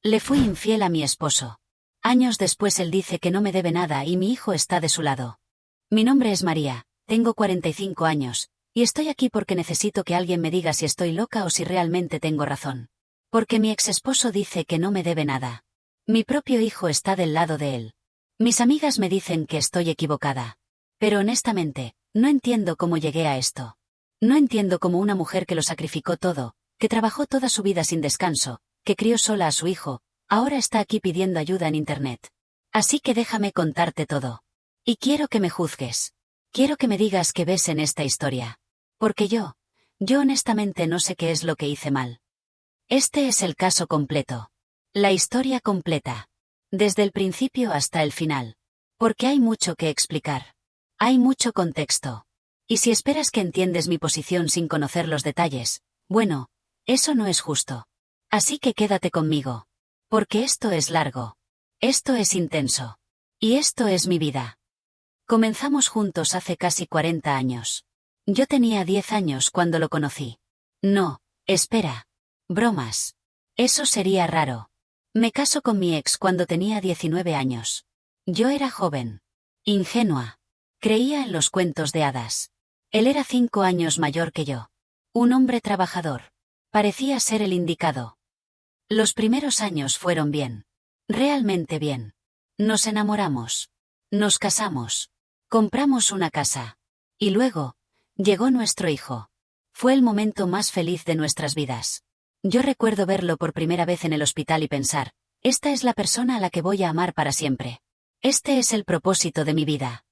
Le fui infiel a mi esposo. Años después él dice que no me debe nada y mi hijo está de su lado. Mi nombre es María, tengo 45 años, y estoy aquí porque necesito que alguien me diga si estoy loca o si realmente tengo razón. Porque mi exesposo dice que no me debe nada. Mi propio hijo está del lado de él. Mis amigas me dicen que estoy equivocada. Pero honestamente, no entiendo cómo llegué a esto. No entiendo cómo una mujer que lo sacrificó todo, que trabajó toda su vida sin descanso, que crió sola a su hijo, ahora está aquí pidiendo ayuda en Internet. Así que déjame contarte todo. Y quiero que me juzgues. Quiero que me digas qué ves en esta historia. Porque yo honestamente no sé qué es lo que hice mal. Este es el caso completo. La historia completa. Desde el principio hasta el final. Porque hay mucho que explicar. Hay mucho contexto. Y si esperas que entiendes mi posición sin conocer los detalles, bueno, eso no es justo. Así que quédate conmigo. Porque esto es largo. Esto es intenso. Y esto es mi vida. Comenzamos juntos hace casi 40 años. Yo tenía 10 años cuando lo conocí. No, espera. Bromas. Eso sería raro. Me caso con mi ex cuando tenía 19 años. Yo era joven. Ingenua. Creía en los cuentos de hadas. Él era 5 años mayor que yo. Un hombre trabajador. Parecía ser el indicado. Los primeros años fueron bien. Realmente bien. Nos enamoramos. Nos casamos. Compramos una casa. Y luego, llegó nuestro hijo. Fue el momento más feliz de nuestras vidas. Yo recuerdo verlo por primera vez en el hospital y pensar, esta es la persona a la que voy a amar para siempre. Este es el propósito de mi vida.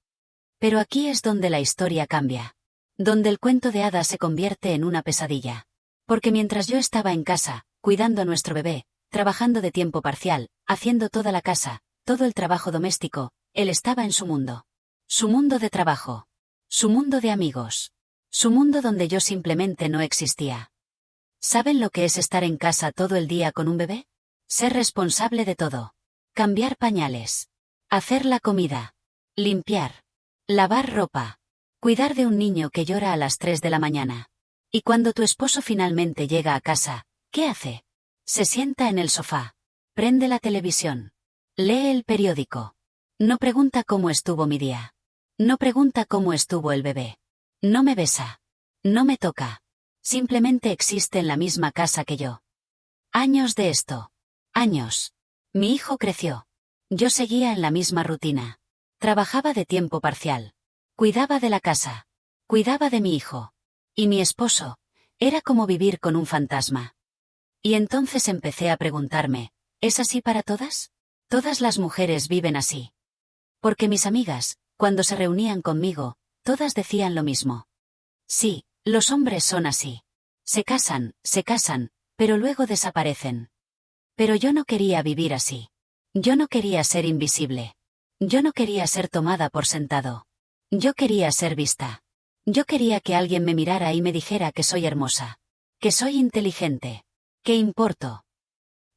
Pero aquí es donde la historia cambia. Donde el cuento de hadas se convierte en una pesadilla. Porque mientras yo estaba en casa, cuidando a nuestro bebé, trabajando de tiempo parcial, haciendo toda la casa, todo el trabajo doméstico, él estaba en su mundo. Su mundo de trabajo. Su mundo de amigos. Su mundo donde yo simplemente no existía. ¿Saben lo que es estar en casa todo el día con un bebé? Ser responsable de todo. Cambiar pañales. Hacer la comida. Limpiar. Lavar ropa. Cuidar de un niño que llora a las 3 de la mañana. Y cuando tu esposo finalmente llega a casa, ¿qué hace? Se sienta en el sofá. Prende la televisión. Lee el periódico. No pregunta cómo estuvo mi día. No pregunta cómo estuvo el bebé. No me besa. No me toca. Simplemente existe en la misma casa que yo. Años de esto. Años. Mi hijo creció. Yo seguía en la misma rutina. Trabajaba de tiempo parcial. Cuidaba de la casa. Cuidaba de mi hijo. Y mi esposo. Era como vivir con un fantasma. Y entonces empecé a preguntarme, ¿es así para todas? Todas las mujeres viven así. Porque mis amigas, cuando se reunían conmigo, todas decían lo mismo. Sí, los hombres son así. Se casan, pero luego desaparecen. Pero yo no quería vivir así. Yo no quería ser invisible. Yo no quería ser tomada por sentado. Yo quería ser vista. Yo quería que alguien me mirara y me dijera que soy hermosa. Que soy inteligente. Que importo.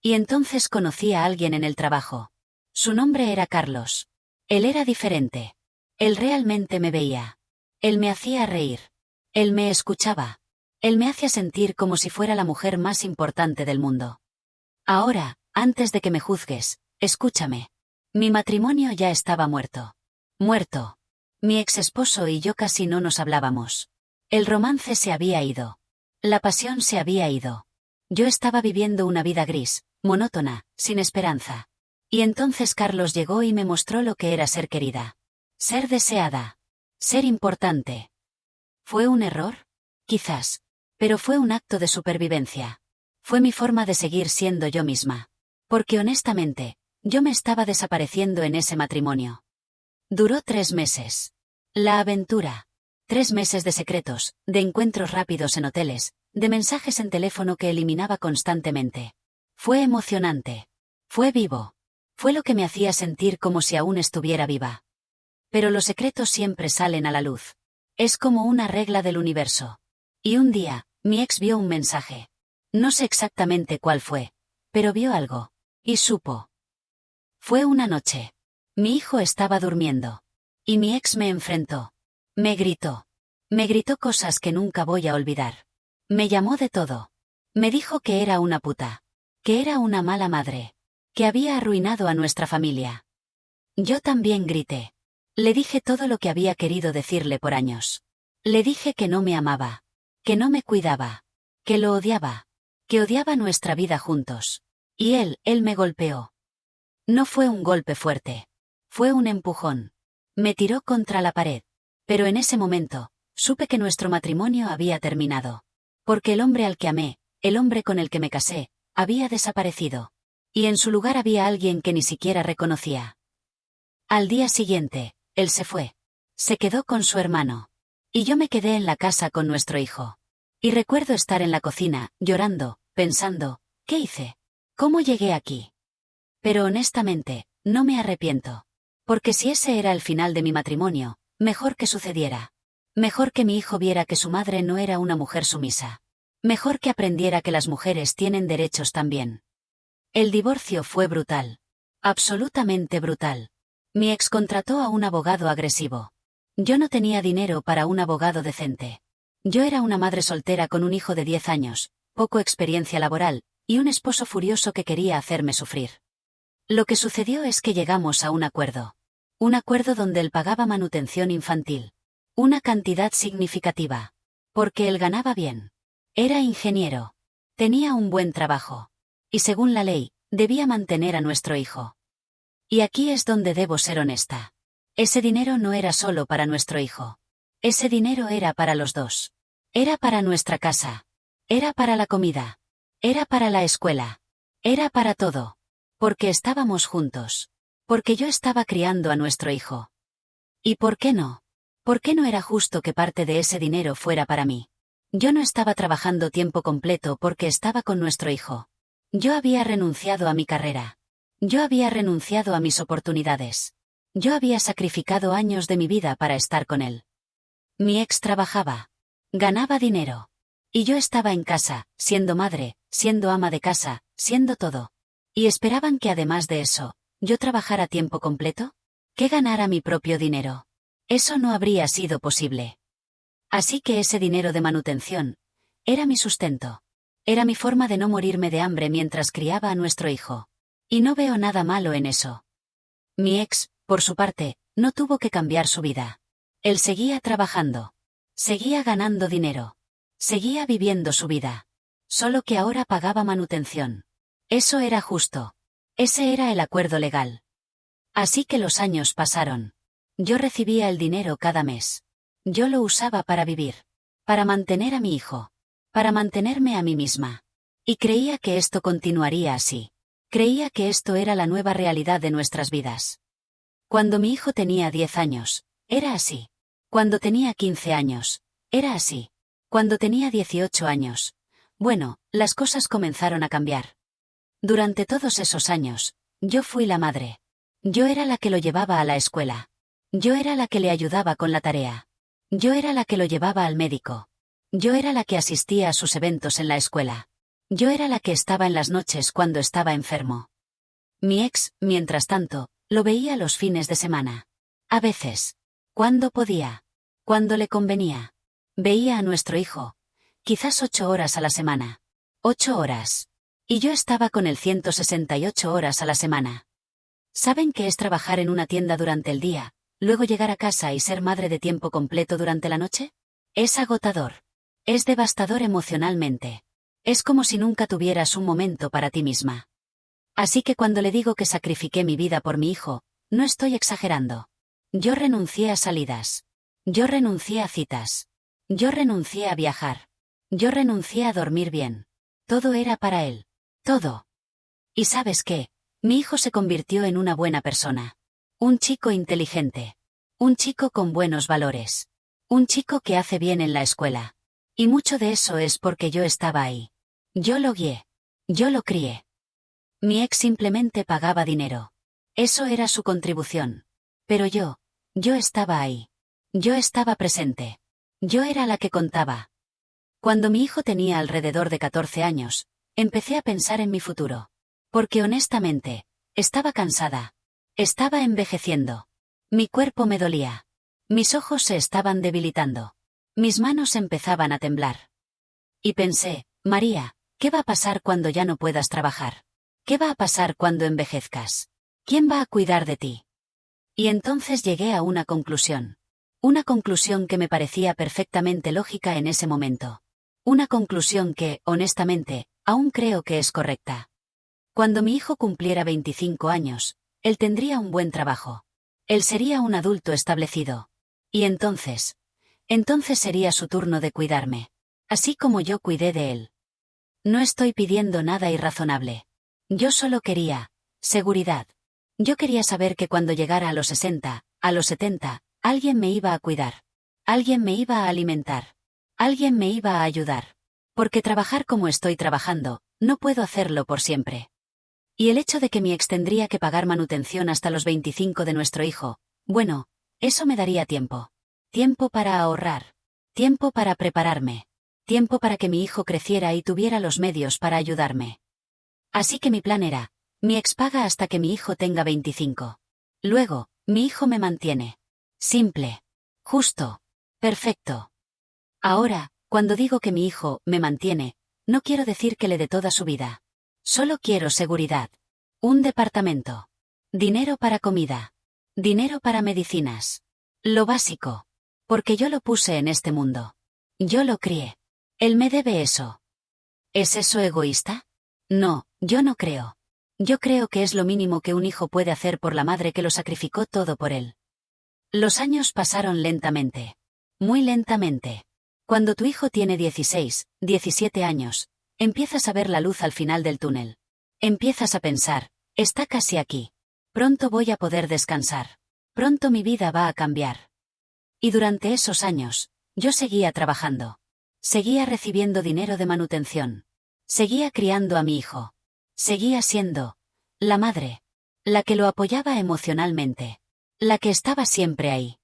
Y entonces conocí a alguien en el trabajo. Su nombre era Carlos. Él era diferente. Él realmente me veía. Él me hacía reír. Él me escuchaba. Él me hacía sentir como si fuera la mujer más importante del mundo. Ahora, antes de que me juzgues, escúchame. Mi matrimonio ya estaba muerto. Muerto. Mi exesposo y yo casi no nos hablábamos. El romance se había ido. La pasión se había ido. Yo estaba viviendo una vida gris, monótona, sin esperanza. Y entonces Carlos llegó y me mostró lo que era ser querida. Ser deseada. Ser importante. ¿Fue un error? Quizás. Pero fue un acto de supervivencia. Fue mi forma de seguir siendo yo misma. Porque honestamente, yo me estaba desapareciendo en ese matrimonio. Duró 3 meses. La aventura. 3 meses de secretos, de encuentros rápidos en hoteles, de mensajes en teléfono que eliminaba constantemente. Fue emocionante. Fue vivo. Fue lo que me hacía sentir como si aún estuviera viva. Pero los secretos siempre salen a la luz. Es como una regla del universo. Y un día, mi ex vio un mensaje. No sé exactamente cuál fue, pero vio algo. Y supo. Fue una noche. Mi hijo estaba durmiendo. Y mi ex me enfrentó. Me gritó. Me gritó cosas que nunca voy a olvidar. Me llamó de todo. Me dijo que era una puta. Que era una mala madre. que había arruinado a nuestra familia. Yo también grité. Le dije todo lo que había querido decirle por años. Le dije que no me amaba, que no me cuidaba, que lo odiaba, que odiaba nuestra vida juntos. Y él me golpeó. No fue un golpe fuerte. Fue un empujón. Me tiró contra la pared. Pero en ese momento, supe que nuestro matrimonio había terminado. Porque el hombre al que amé, el hombre con el que me casé, había desaparecido. Y en su lugar había alguien que ni siquiera reconocía. Al día siguiente, él se fue. Se quedó con su hermano. Y yo me quedé en la casa con nuestro hijo. Y recuerdo estar en la cocina, llorando, pensando, ¿qué hice? ¿Cómo llegué aquí? Pero honestamente, no me arrepiento. Porque si ese era el final de mi matrimonio, mejor que sucediera. Mejor que mi hijo viera que su madre no era una mujer sumisa. Mejor que aprendiera que las mujeres tienen derechos también. El divorcio fue brutal. Absolutamente brutal. Mi ex contrató a un abogado agresivo. Yo no tenía dinero para un abogado decente. Yo era una madre soltera con un hijo de 10 años, poco experiencia laboral, y un esposo furioso que quería hacerme sufrir. Lo que sucedió es que llegamos a un acuerdo. Un acuerdo donde él pagaba manutención infantil. Una cantidad significativa. Porque él ganaba bien. Era ingeniero. Tenía un buen trabajo. Y según la ley, debía mantener a nuestro hijo. Y aquí es donde debo ser honesta. Ese dinero no era solo para nuestro hijo. Ese dinero era para los dos. Era para nuestra casa. Era para la comida. Era para la escuela. Era para todo. Porque estábamos juntos. Porque yo estaba criando a nuestro hijo. ¿Y por qué no? ¿Por qué no era justo que parte de ese dinero fuera para mí? Yo no estaba trabajando tiempo completo porque estaba con nuestro hijo. Yo había renunciado a mi carrera. Yo había renunciado a mis oportunidades. Yo había sacrificado años de mi vida para estar con él. Mi ex trabajaba. Ganaba dinero. Y yo estaba en casa, siendo madre, siendo ama de casa, siendo todo. ¿Y esperaban que además de eso, yo trabajara a tiempo completo? ¿Que ganara mi propio dinero? Eso no habría sido posible. Así que ese dinero de manutención era mi sustento. Era mi forma de no morirme de hambre mientras criaba a nuestro hijo. Y no veo nada malo en eso. Mi ex, por su parte, no tuvo que cambiar su vida. Él seguía trabajando. Seguía ganando dinero. Seguía viviendo su vida. Solo que ahora pagaba manutención. Eso era justo. Ese era el acuerdo legal. Así que los años pasaron. Yo recibía el dinero cada mes. Yo lo usaba para vivir. Para mantener a mi hijo. Para mantenerme a mí misma. Y creía que esto continuaría así. Creía que esto era la nueva realidad de nuestras vidas. Cuando mi hijo tenía 10 años, era así. Cuando tenía 15 años, era así. Cuando tenía 18 años, bueno, las cosas comenzaron a cambiar. Durante todos esos años, yo fui la madre. Yo era la que lo llevaba a la escuela. Yo era la que le ayudaba con la tarea. Yo era la que lo llevaba al médico. Yo era la que asistía a sus eventos en la escuela. Yo era la que estaba en las noches cuando estaba enfermo. Mi ex, mientras tanto, lo veía los fines de semana. A veces. Cuando podía. Cuando le convenía. Veía a nuestro hijo. Quizás 8 horas a la semana. 8 horas. Y yo estaba con él 168 horas a la semana. ¿Saben qué es trabajar en una tienda durante el día, luego llegar a casa y ser madre de tiempo completo durante la noche? Es agotador. Es devastador emocionalmente. Es como si nunca tuvieras un momento para ti misma. Así que cuando le digo que sacrifiqué mi vida por mi hijo, no estoy exagerando. Yo renuncié a salidas. Yo renuncié a citas. Yo renuncié a viajar. Yo renuncié a dormir bien. Todo era para él. Todo. ¿Y sabes qué? Mi hijo se convirtió en una buena persona. Un chico inteligente. Un chico con buenos valores. Un chico que hace bien en la escuela. Y mucho de eso es porque yo estaba ahí. Yo lo guié. Yo lo crié. Mi ex simplemente pagaba dinero. Eso era su contribución. Pero yo estaba ahí. Yo estaba presente. Yo era la que contaba. Cuando mi hijo tenía alrededor de 14 años, empecé a pensar en mi futuro. Porque honestamente, estaba cansada. Estaba envejeciendo. Mi cuerpo me dolía. Mis ojos se estaban debilitando. Mis manos empezaban a temblar. Y pensé, María, ¿qué va a pasar cuando ya no puedas trabajar? ¿Qué va a pasar cuando envejezcas? ¿Quién va a cuidar de ti? Y entonces llegué a una conclusión. Una conclusión que me parecía perfectamente lógica en ese momento. Una conclusión que, honestamente, aún creo que es correcta. Cuando mi hijo cumpliera 25 años, él tendría un buen trabajo. Él sería un adulto establecido. Y entonces sería su turno de cuidarme. Así como yo cuidé de él. No estoy pidiendo nada irrazonable. Yo solo quería seguridad. Yo quería saber que cuando llegara a los 60, a los 70, alguien me iba a cuidar. Alguien me iba a alimentar. Alguien me iba a ayudar. Porque trabajar como estoy trabajando, no puedo hacerlo por siempre. Y el hecho de que mi ex tendría que pagar manutención hasta los 25 de nuestro hijo, bueno, eso me daría tiempo. Tiempo para ahorrar. Tiempo para prepararme. Tiempo para que mi hijo creciera y tuviera los medios para ayudarme. Así que mi plan era, mi ex paga hasta que mi hijo tenga 25. Luego, mi hijo me mantiene. Simple. Justo. Perfecto. Ahora, cuando digo que mi hijo me mantiene, no quiero decir que le dé toda su vida. Solo quiero seguridad. Un departamento. Dinero para comida. Dinero para medicinas. Lo básico. Porque yo lo puse en este mundo. Yo lo crié. Él me debe eso. ¿Es eso egoísta? No, yo no creo. Yo creo que es lo mínimo que un hijo puede hacer por la madre que lo sacrificó todo por él. Los años pasaron lentamente. Muy lentamente. Cuando tu hijo tiene 16, 17 años, empiezas a ver la luz al final del túnel. Empiezas a pensar, está casi aquí. Pronto voy a poder descansar. Pronto mi vida va a cambiar. Y durante esos años, yo seguía trabajando. Seguía recibiendo dinero de manutención. Seguía criando a mi hijo. Seguía siendo la madre. La que lo apoyaba emocionalmente. La que estaba siempre ahí.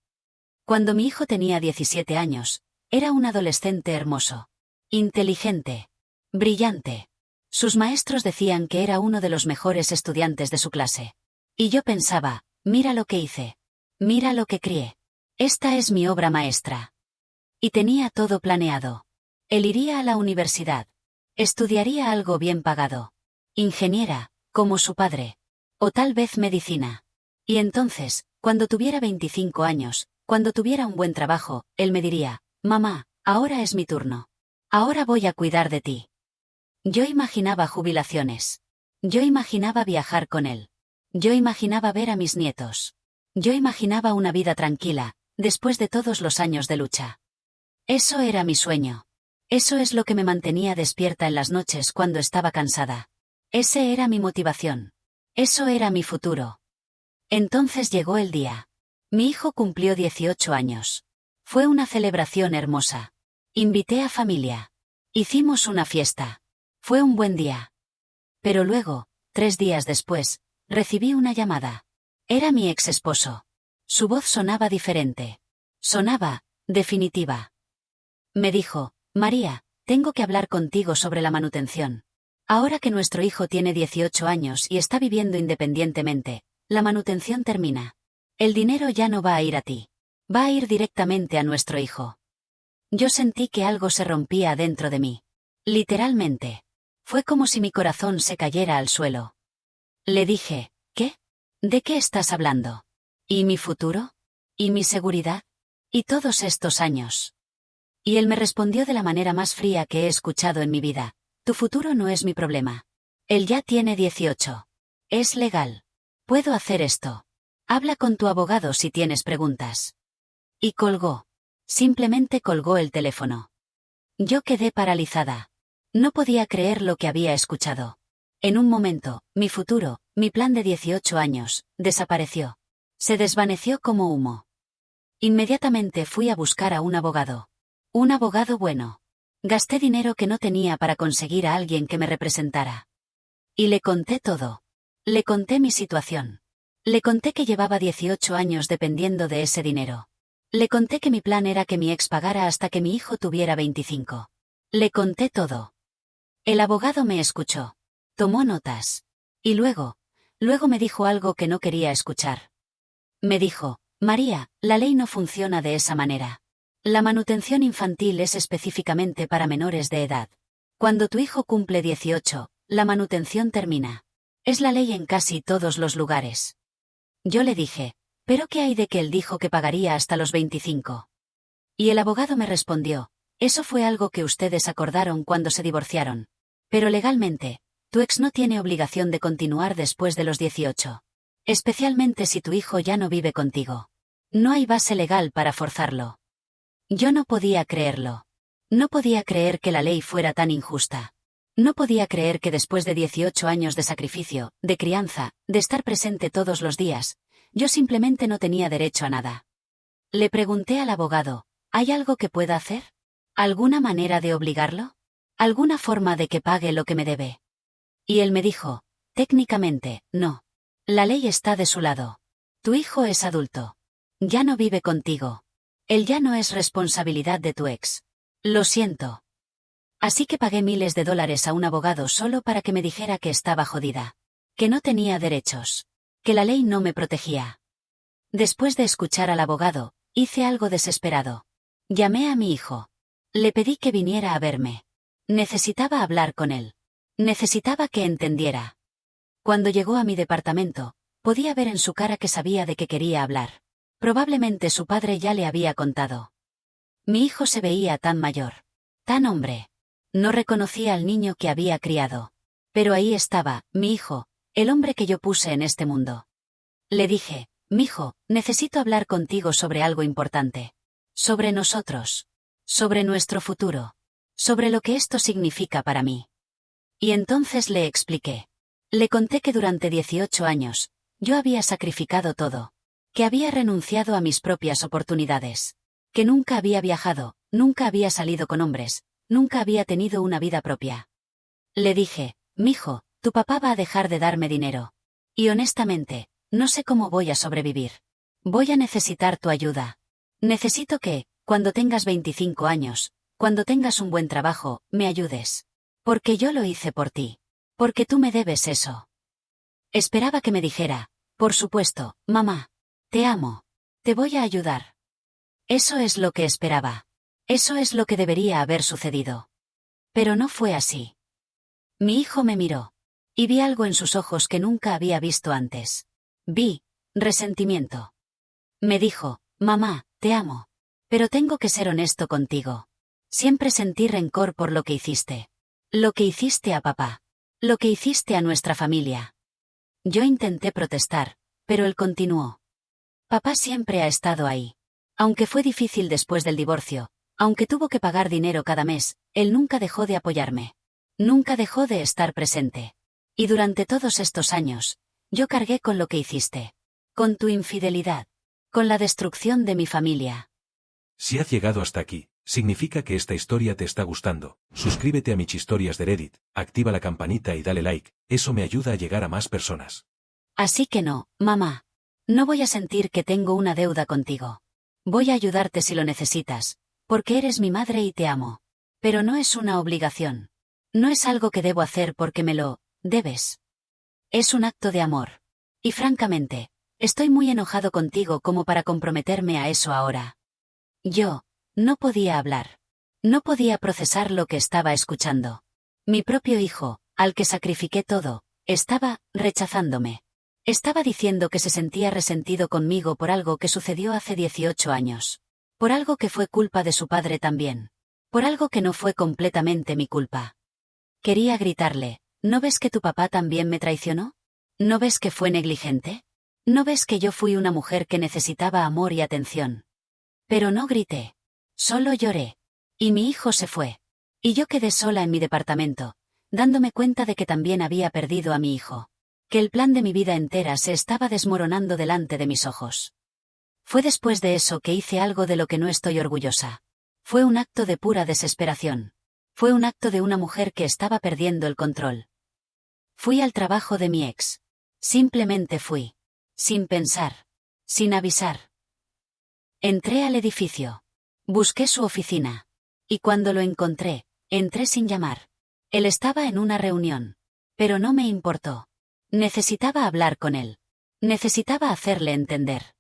Cuando mi hijo tenía 17 años, era un adolescente hermoso. Inteligente. Brillante. Sus maestros decían que era uno de los mejores estudiantes de su clase. Y yo pensaba, mira lo que hice. Mira lo que crié. Esta es mi obra maestra. Y tenía todo planeado. Él iría a la universidad. Estudiaría algo bien pagado. Ingeniera, como su padre. O tal vez medicina. Y entonces, cuando tuviera 25 años, cuando tuviera un buen trabajo, él me diría, mamá, ahora es mi turno. Ahora voy a cuidar de ti. Yo imaginaba jubilaciones. Yo imaginaba viajar con él. Yo imaginaba ver a mis nietos. Yo imaginaba una vida tranquila, después de todos los años de lucha. Eso era mi sueño. Eso es lo que me mantenía despierta en las noches cuando estaba cansada. Ese era mi motivación. Eso era mi futuro. Entonces llegó el día. Mi hijo cumplió 18 años. Fue una celebración hermosa. Invité a familia. Hicimos una fiesta. Fue un buen día. Pero luego, 3 días después, recibí una llamada. Era mi ex esposo. Su voz sonaba diferente. Sonaba, definitiva. Me dijo, María, tengo que hablar contigo sobre la manutención. Ahora que nuestro hijo tiene 18 años y está viviendo independientemente, la manutención termina. El dinero ya no va a ir a ti. Va a ir directamente a nuestro hijo. Yo sentí que algo se rompía dentro de mí. Literalmente. Fue como si mi corazón se cayera al suelo. Le dije, ¿qué? ¿De qué estás hablando? ¿Y mi futuro? ¿Y mi seguridad? ¿Y todos estos años? Y él me respondió de la manera más fría que he escuchado en mi vida. Tu futuro no es mi problema. Él ya tiene 18. Es legal. Puedo hacer esto. Habla con tu abogado si tienes preguntas. Y colgó. Simplemente colgó el teléfono. Yo quedé paralizada. No podía creer lo que había escuchado. En un momento, mi futuro, mi plan de 18 años, desapareció. Se desvaneció como humo. Inmediatamente fui a buscar a un abogado. Un abogado bueno. Gasté dinero que no tenía para conseguir a alguien que me representara. Y le conté todo. Le conté mi situación. Le conté que llevaba 18 años dependiendo de ese dinero. Le conté que mi plan era que mi ex pagara hasta que mi hijo tuviera 25. Le conté todo. El abogado me escuchó. Tomó notas. Y luego me dijo algo que no quería escuchar. Me dijo, María, la ley no funciona de esa manera. La manutención infantil es específicamente para menores de edad. Cuando tu hijo cumple 18, la manutención termina. Es la ley en casi todos los lugares. Yo le dije, ¿pero qué hay de que él dijo que pagaría hasta los 25? Y el abogado me respondió, eso fue algo que ustedes acordaron cuando se divorciaron. Pero legalmente, tu ex no tiene obligación de continuar después de los 18. Especialmente si tu hijo ya no vive contigo. No hay base legal para forzarlo. Yo no podía creerlo. No podía creer que la ley fuera tan injusta. No podía creer que después de 18 años de sacrificio, de crianza, de estar presente todos los días, yo simplemente no tenía derecho a nada. Le pregunté al abogado, ¿hay algo que pueda hacer? ¿Alguna manera de obligarlo? ¿Alguna forma de que pague lo que me debe? Y él me dijo, técnicamente, no. La ley está de su lado. Tu hijo es adulto. Ya no vive contigo. Él ya no es responsabilidad de tu ex. Lo siento. Así que pagué miles de dólares a un abogado solo para que me dijera que estaba jodida. Que no tenía derechos. Que la ley no me protegía. Después de escuchar al abogado, hice algo desesperado. Llamé a mi hijo. Le pedí que viniera a verme. Necesitaba hablar con él. Necesitaba que entendiera. Cuando llegó a mi departamento, podía ver en su cara que sabía de qué quería hablar. Probablemente su padre ya le había contado. Mi hijo se veía tan mayor. Tan hombre. No reconocía al niño que había criado. Pero ahí estaba, mi hijo, el hombre que yo puse en este mundo. Le dije, mijo, necesito hablar contigo sobre algo importante. Sobre nosotros. Sobre nuestro futuro. Sobre lo que esto significa para mí. Y entonces le expliqué. Le conté que durante 18 años, yo había sacrificado todo. Que había renunciado a mis propias oportunidades. Que nunca había viajado, nunca había salido con hombres, nunca había tenido una vida propia. Le dije, mijo, tu papá va a dejar de darme dinero. Y honestamente, no sé cómo voy a sobrevivir. Voy a necesitar tu ayuda. Necesito que, cuando tengas 25 años, cuando tengas un buen trabajo, me ayudes. Porque yo lo hice por ti. Porque tú me debes eso. Esperaba que me dijera, por supuesto, mamá. Te amo. Te voy a ayudar. Eso es lo que esperaba. Eso es lo que debería haber sucedido. Pero no fue así. Mi hijo me miró. Y vi algo en sus ojos que nunca había visto antes. Vi resentimiento. Me dijo, mamá, te amo. Pero tengo que ser honesto contigo. Siempre sentí rencor por lo que hiciste. Lo que hiciste a papá. Lo que hiciste a nuestra familia. Yo intenté protestar, pero él continuó. Papá siempre ha estado ahí. Aunque fue difícil después del divorcio, aunque tuvo que pagar dinero cada mes, él nunca dejó de apoyarme. Nunca dejó de estar presente. Y durante todos estos años, yo cargué con lo que hiciste. Con tu infidelidad. Con la destrucción de mi familia. Si has llegado hasta aquí, significa que esta historia te está gustando. Suscríbete a mis historias de Reddit, activa la campanita y dale like, eso me ayuda a llegar a más personas. Así que no, mamá. No voy a sentir que tengo una deuda contigo. Voy a ayudarte si lo necesitas, porque eres mi madre y te amo. Pero no es una obligación. No es algo que debo hacer porque me lo debes. Es un acto de amor. Y francamente, estoy muy enojado contigo como para comprometerme a eso ahora. Yo no podía hablar. No podía procesar lo que estaba escuchando. Mi propio hijo, al que sacrifiqué todo, estaba rechazándome. Estaba diciendo que se sentía resentido conmigo por algo que sucedió hace 18 años. Por algo que fue culpa de su padre también. Por algo que no fue completamente mi culpa. Quería gritarle, ¿no ves que tu papá también me traicionó? ¿No ves que fue negligente? ¿No ves que yo fui una mujer que necesitaba amor y atención? Pero no grité. Solo lloré. Y mi hijo se fue. Y yo quedé sola en mi departamento, dándome cuenta de que también había perdido a mi hijo. Que el plan de mi vida entera se estaba desmoronando delante de mis ojos. Fue después de eso que hice algo de lo que no estoy orgullosa. Fue un acto de pura desesperación. Fue un acto de una mujer que estaba perdiendo el control. Fui al trabajo de mi ex. Simplemente fui. Sin pensar. Sin avisar. Entré al edificio. Busqué su oficina. Y cuando lo encontré, entré sin llamar. Él estaba en una reunión. Pero no me importó. Necesitaba hablar con él. Necesitaba hacerle entender.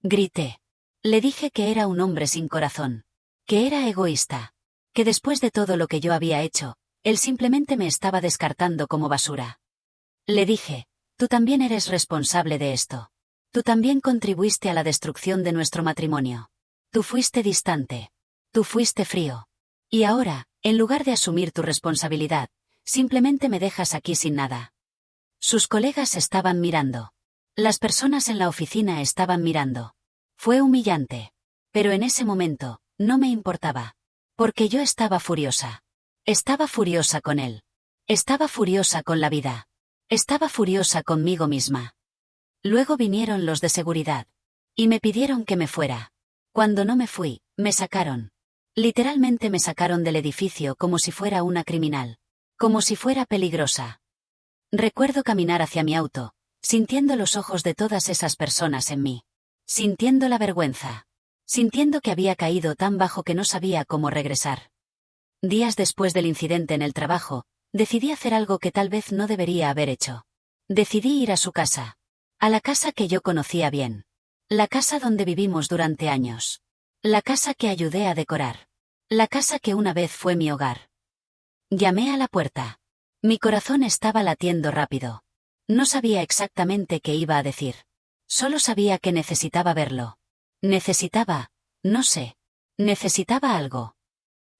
Grité. Le dije que era un hombre sin corazón. Que era egoísta. Que después de todo lo que yo había hecho, él simplemente me estaba descartando como basura. Le dije, tú también eres responsable de esto. Tú también contribuiste a la destrucción de nuestro matrimonio. Tú fuiste distante. Tú fuiste frío. Y ahora, en lugar de asumir tu responsabilidad, simplemente me dejas aquí sin nada. Sus colegas estaban mirando. Las personas en la oficina estaban mirando. Fue humillante. Pero en ese momento, no me importaba. Porque yo estaba furiosa. Estaba furiosa con él. Estaba furiosa con la vida. Estaba furiosa conmigo misma. Luego vinieron los de seguridad. Y me pidieron que me fuera. Cuando no me fui, me sacaron. Literalmente me sacaron del edificio como si fuera una criminal. Como si fuera peligrosa. Recuerdo caminar hacia mi auto, sintiendo los ojos de todas esas personas en mí. Sintiendo la vergüenza. Sintiendo que había caído tan bajo que no sabía cómo regresar. Días después del incidente en el trabajo, decidí hacer algo que tal vez no debería haber hecho. Decidí ir a su casa. A la casa que yo conocía bien. La casa donde vivimos durante años. La casa que ayudé a decorar. La casa que una vez fue mi hogar. Llamé a la puerta. Mi corazón estaba latiendo rápido. No sabía exactamente qué iba a decir. Solo sabía que necesitaba verlo. No sé. Necesitaba algo.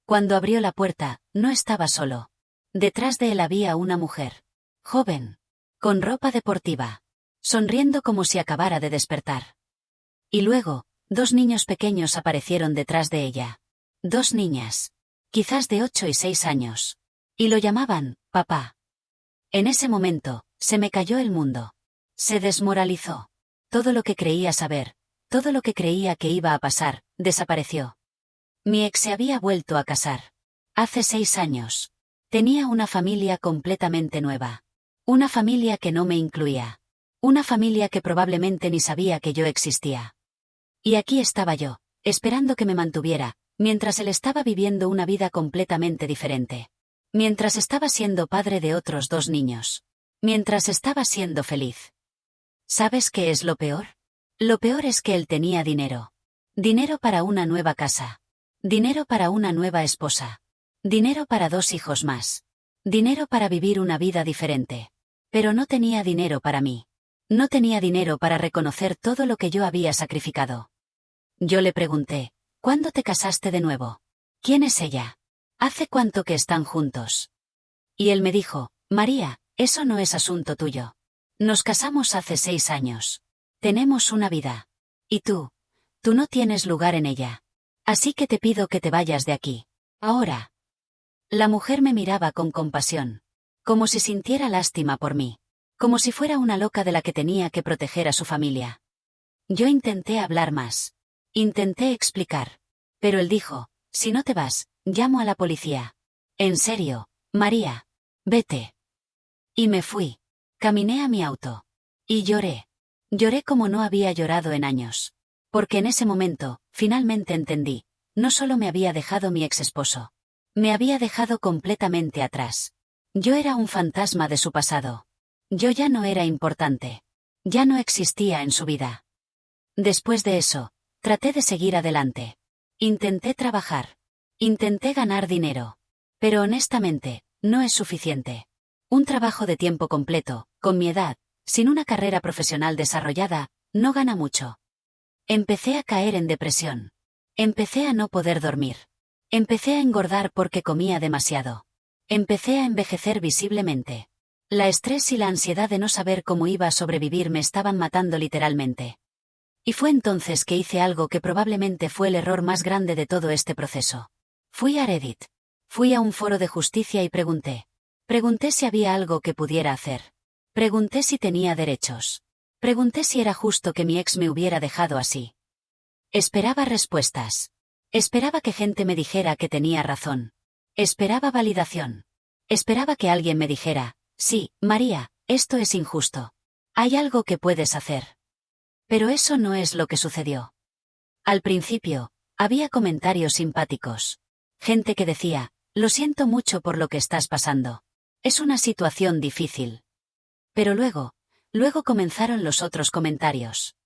Cuando abrió la puerta, no estaba solo. Detrás de él había una mujer. Joven. Con ropa deportiva. Sonriendo como si acabara de despertar. Y luego, 2 niños pequeños aparecieron detrás de ella. 2 niñas. Quizás de 8 y 6 años. Y lo llamaban, papá. En ese momento, se me cayó el mundo. Se desmoralizó. Todo lo que creía saber, todo lo que creía que iba a pasar, desapareció. Mi ex se había vuelto a casar. Hace 6 años. Tenía una familia completamente nueva. Una familia que no me incluía. Una familia que probablemente ni sabía que yo existía. Y aquí estaba yo, esperando que me mantuviera, mientras él estaba viviendo una vida completamente diferente. Mientras estaba siendo padre de otros 2 niños. Mientras estaba siendo feliz. ¿Sabes qué es lo peor? Lo peor es que él tenía dinero. Dinero para una nueva casa. Dinero para una nueva esposa. Dinero para 2 hijos más. Dinero para vivir una vida diferente. Pero no tenía dinero para mí. No tenía dinero para reconocer todo lo que yo había sacrificado. Yo le pregunté, ¿cuándo te casaste de nuevo? ¿Quién es ella? ¿Hace cuánto que están juntos? Y él me dijo, María, eso no es asunto tuyo. Nos casamos hace 6 años. Tenemos una vida. Y tú no tienes lugar en ella. Así que te pido que te vayas de aquí. Ahora. La mujer me miraba con compasión. Como si sintiera lástima por mí. Como si fuera una loca de la que tenía que proteger a su familia. Yo intenté hablar más. Intenté explicar. Pero él dijo, si no te vas, llamo a la policía. En serio, María. Vete. Y me fui. Caminé a mi auto. Y lloré. Lloré como no había llorado en años. Porque en ese momento, finalmente entendí, no solo me había dejado mi ex esposo. Me había dejado completamente atrás. Yo era un fantasma de su pasado. Yo ya no era importante. Ya no existía en su vida. Después de eso, traté de seguir adelante. Intenté trabajar. Intenté ganar dinero. Pero honestamente, no es suficiente. Un trabajo de tiempo completo, con mi edad, sin una carrera profesional desarrollada, no gana mucho. Empecé a caer en depresión. Empecé a no poder dormir. Empecé a engordar porque comía demasiado. Empecé a envejecer visiblemente. La estrés y la ansiedad de no saber cómo iba a sobrevivir me estaban matando literalmente. Y fue entonces que hice algo que probablemente fue el error más grande de todo este proceso. Fui a Reddit. Fui a un foro de justicia y pregunté. Pregunté si había algo que pudiera hacer. Pregunté si tenía derechos. Pregunté si era justo que mi ex me hubiera dejado así. Esperaba respuestas. Esperaba que gente me dijera que tenía razón. Esperaba validación. Esperaba que alguien me dijera, sí, María, esto es injusto. Hay algo que puedes hacer. Pero eso no es lo que sucedió. Al principio, había comentarios simpáticos. Gente que decía, lo siento mucho por lo que estás pasando. Es una situación difícil. Pero luego comenzaron los otros comentarios.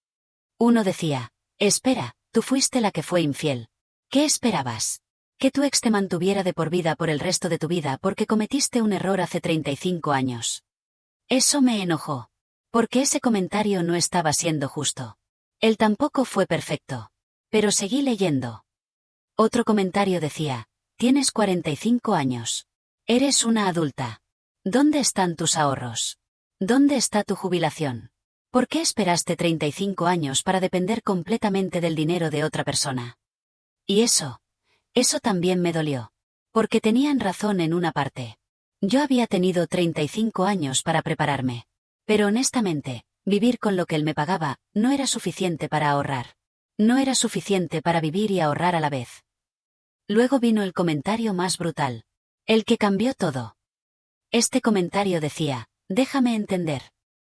Uno decía, espera, tú fuiste la que fue infiel. ¿Qué esperabas? Que tu ex te mantuviera de por vida por el resto de tu vida porque cometiste un error hace 35 años. Eso me enojó. Porque ese comentario no estaba siendo justo. Él tampoco fue perfecto. Pero seguí leyendo. Otro comentario decía: tienes 45 años. Eres una adulta. ¿Dónde están tus ahorros? ¿Dónde está tu jubilación? ¿Por qué esperaste 35 años para depender completamente del dinero de otra persona? Y eso también me dolió. Porque tenían razón en una parte. Yo había tenido 35 años para prepararme. Pero honestamente, vivir con lo que él me pagaba no era suficiente para ahorrar. No era suficiente para vivir y ahorrar a la vez. Luego vino el comentario más brutal. El que cambió todo. Este comentario decía: déjame entender.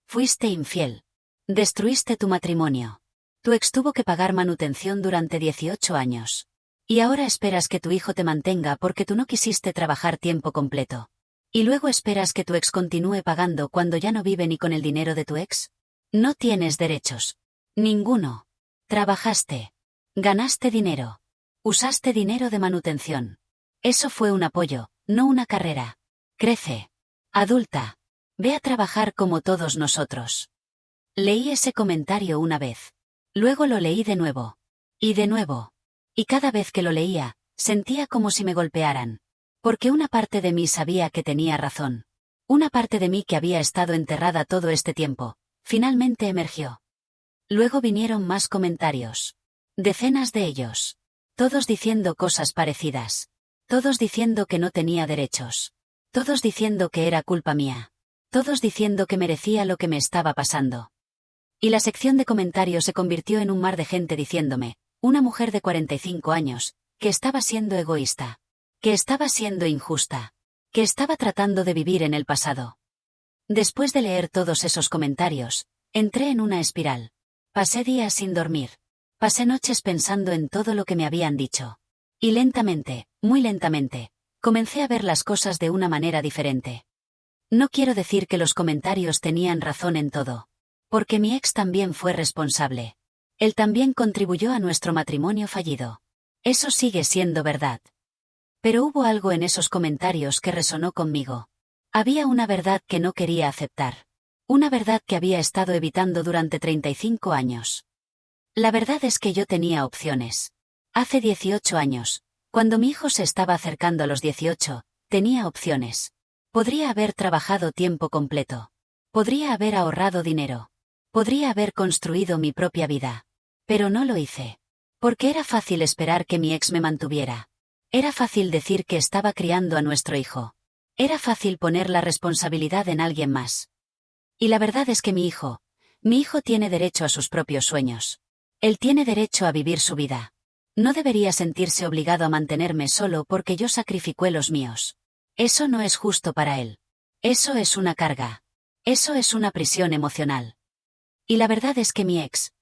Fuiste infiel. Destruiste tu matrimonio. Tu ex tuvo que pagar manutención durante 18 años. Y ahora esperas que tu hijo te mantenga porque tú no quisiste trabajar tiempo completo. Y luego esperas que tu ex continúe pagando cuando ya no vive ni con el dinero de tu ex. No tienes derechos. Ninguno. Trabajaste. Ganaste dinero. Usaste dinero de manutención. Eso fue un apoyo, no una carrera. Crece. Adulta. Ve a trabajar como todos nosotros. Leí ese comentario una vez. Luego lo leí de nuevo. Y de nuevo. Y cada vez que lo leía, sentía como si me golpearan. Porque una parte de mí sabía que tenía razón. Una parte de mí que había estado enterrada todo este tiempo, finalmente emergió. Luego vinieron más comentarios. Decenas de ellos. Todos diciendo cosas parecidas. Todos diciendo que no tenía derechos. Todos diciendo que era culpa mía. Todos diciendo que merecía lo que me estaba pasando. Y la sección de comentarios se convirtió en un mar de gente diciéndome, una mujer de 45 años, que estaba siendo egoísta. Que estaba siendo injusta. Que estaba tratando de vivir en el pasado. Después de leer todos esos comentarios, entré en una espiral. Pasé días sin dormir. Pasé noches pensando en todo lo que me habían dicho. Y lentamente, muy lentamente, comencé a ver las cosas de una manera diferente. No quiero decir que los comentarios tenían razón en todo. Porque mi ex también fue responsable. Él también contribuyó a nuestro matrimonio fallido. Eso sigue siendo verdad. Pero hubo algo en esos comentarios que resonó conmigo. Había una verdad que no quería aceptar. Una verdad que había estado evitando durante 35 años. La verdad es que yo tenía opciones. Hace 18 años, cuando mi hijo se estaba acercando a los 18, tenía opciones. Podría haber trabajado tiempo completo. Podría haber ahorrado dinero. Podría haber construido mi propia vida. Pero no lo hice. Porque era fácil esperar que mi ex me mantuviera. Era fácil decir que estaba criando a nuestro hijo. Era fácil poner la responsabilidad en alguien más. Y la verdad es que mi hijo tiene derecho a sus propios sueños. Él tiene derecho a vivir su vida. No debería sentirse obligado a mantenerme solo porque yo sacrificé los míos. Eso no es justo para él. Eso es una carga. Eso es una prisión emocional. Y la verdad es que mi ex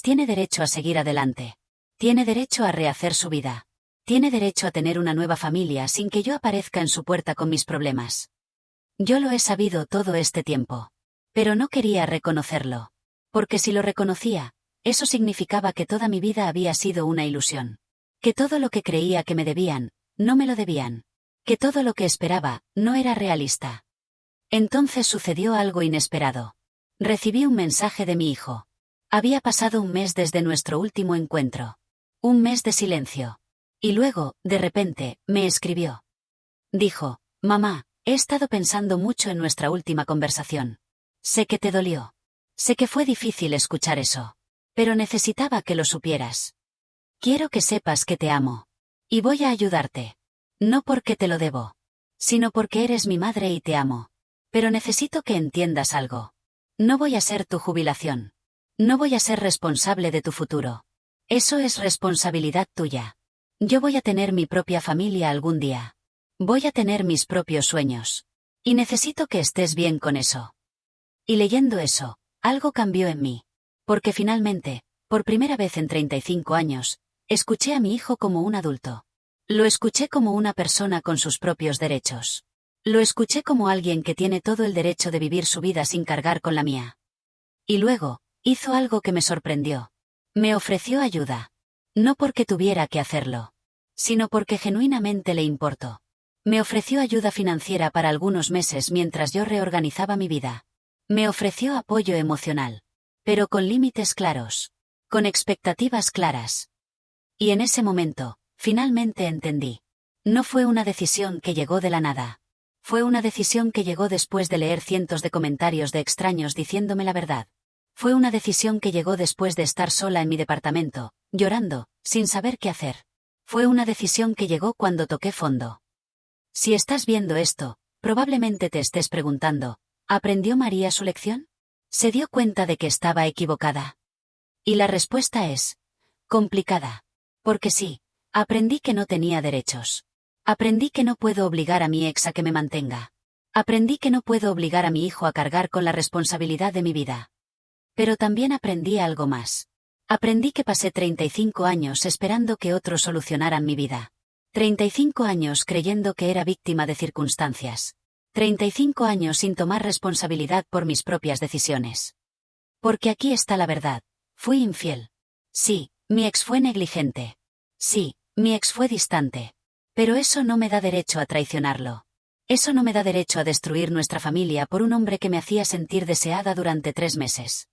tiene derecho a seguir adelante. Tiene derecho a rehacer su vida. Tiene derecho a tener una nueva familia sin que yo aparezca en su puerta con mis problemas. Yo lo he sabido todo este tiempo. Pero no quería reconocerlo. Porque si lo reconocía, eso significaba que toda mi vida había sido una ilusión. Que todo lo que creía que me debían, no me lo debían. Que todo lo que esperaba, no era realista. Entonces sucedió algo inesperado. Recibí un mensaje de mi hijo. Había pasado un mes desde nuestro último encuentro. Un mes de silencio. Y luego, de repente, me escribió. Dijo: mamá, he estado pensando mucho en nuestra última conversación. Sé que te dolió. Sé que fue difícil escuchar eso. Pero necesitaba que lo supieras. Quiero que sepas que te amo. Y voy a ayudarte. No porque te lo debo. Sino porque eres mi madre y te amo. Pero necesito que entiendas algo. No voy a ser tu jubilación. No voy a ser responsable de tu futuro. Eso es responsabilidad tuya. Yo voy a tener mi propia familia algún día. Voy a tener mis propios sueños. Y necesito que estés bien con eso. Y leyendo eso, algo cambió en mí. Porque finalmente, por primera vez en 35 años, escuché a mi hijo como un adulto. Lo escuché como una persona con sus propios derechos. Lo escuché como alguien que tiene todo el derecho de vivir su vida sin cargar con la mía. Y luego, hizo algo que me sorprendió. Me ofreció ayuda. No porque tuviera que hacerlo. Sino porque genuinamente le importó. Me ofreció ayuda financiera para algunos meses mientras yo reorganizaba mi vida. Me ofreció apoyo emocional. Pero con límites claros. Con expectativas claras. Y en ese momento, finalmente entendí. No fue una decisión que llegó de la nada. Fue una decisión que llegó después de leer cientos de comentarios de extraños diciéndome la verdad. Fue una decisión que llegó después de estar sola en mi departamento, llorando, sin saber qué hacer. Fue una decisión que llegó cuando toqué fondo. Si estás viendo esto, probablemente te estés preguntando, ¿aprendió María su lección? ¿Se dio cuenta de que estaba equivocada? Y la respuesta es complicada. Porque sí, aprendí que no tenía derechos. Aprendí que no puedo obligar a mi ex a que me mantenga. Aprendí que no puedo obligar a mi hijo a cargar con la responsabilidad de mi vida. Pero también aprendí algo más. Aprendí que pasé 35 años esperando que otros solucionaran mi vida. 35 años creyendo que era víctima de circunstancias. 35 años sin tomar responsabilidad por mis propias decisiones. Porque aquí está la verdad. Fui infiel. Sí, mi ex fue negligente. Sí, mi ex fue distante. Pero eso no me da derecho a traicionarlo. Eso no me da derecho a destruir nuestra familia por un hombre que me hacía sentir deseada durante 3 meses.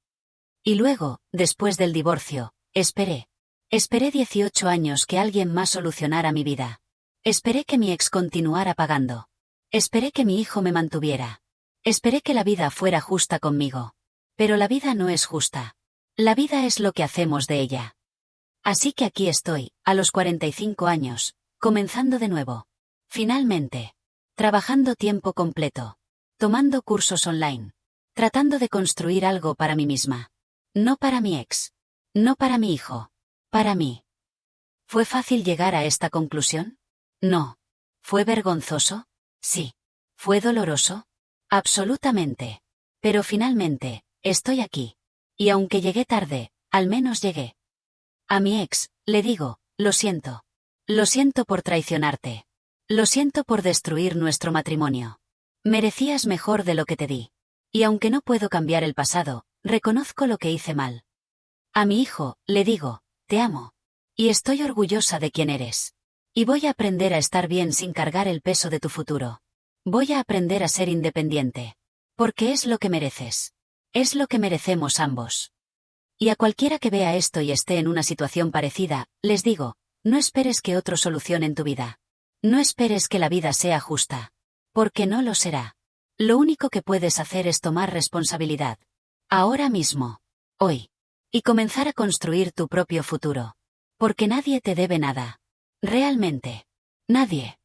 Y luego, después del divorcio, esperé. Esperé 18 años que alguien más solucionara mi vida. Esperé que mi ex continuara pagando. Esperé que mi hijo me mantuviera. Esperé que la vida fuera justa conmigo. Pero la vida no es justa. La vida es lo que hacemos de ella. Así que aquí estoy, a los 45 años, comenzando de nuevo. Finalmente. Trabajando tiempo completo. Tomando cursos online. Tratando de construir algo para mí misma. No para mi ex. No para mi hijo. Para mí. ¿Fue fácil llegar a esta conclusión? No. ¿Fue vergonzoso? Sí. ¿Fue doloroso? Absolutamente. Pero finalmente, estoy aquí. Y aunque llegué tarde, al menos llegué. A mi ex, le digo, lo siento. Lo siento por traicionarte. Lo siento por destruir nuestro matrimonio. Merecías mejor de lo que te di. Y aunque no puedo cambiar el pasado, reconozco lo que hice mal. A mi hijo, le digo, te amo. Y estoy orgullosa de quién eres. Y voy a aprender a estar bien sin cargar el peso de tu futuro. Voy a aprender a ser independiente. Porque es lo que mereces. Es lo que merecemos ambos. Y a cualquiera que vea esto y esté en una situación parecida, les digo, no esperes que otros solucionen tu vida. No esperes que la vida sea justa. Porque no lo será. Lo único que puedes hacer es tomar responsabilidad. Ahora mismo. Hoy. Y comenzar a construir tu propio futuro. Porque nadie te debe nada. Realmente. Nadie.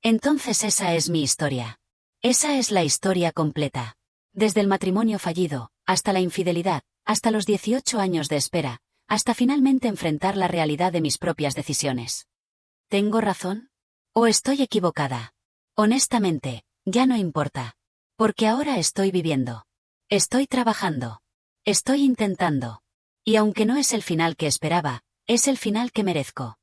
Entonces esa es mi historia. Esa es la historia completa. Desde el matrimonio fallido, hasta la infidelidad, hasta los 18 años de espera, hasta finalmente enfrentar la realidad de mis propias decisiones. ¿Tengo razón? ¿O estoy equivocada? Honestamente, ya no importa. Porque ahora estoy viviendo. Estoy trabajando. Estoy intentando. Y aunque no es el final que esperaba, es el final que merezco.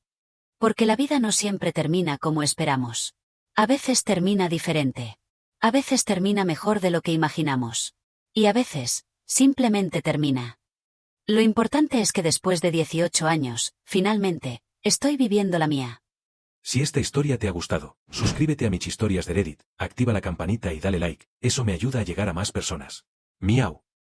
Porque la vida no siempre termina como esperamos. A veces termina diferente. A veces termina mejor de lo que imaginamos. Y a veces, simplemente termina. Lo importante es que después de 18 años, finalmente, estoy viviendo la mía. Si esta historia te ha gustado, suscríbete a Michhistorias de Reddit, activa la campanita y dale like, eso me ayuda a llegar a más personas. Miau.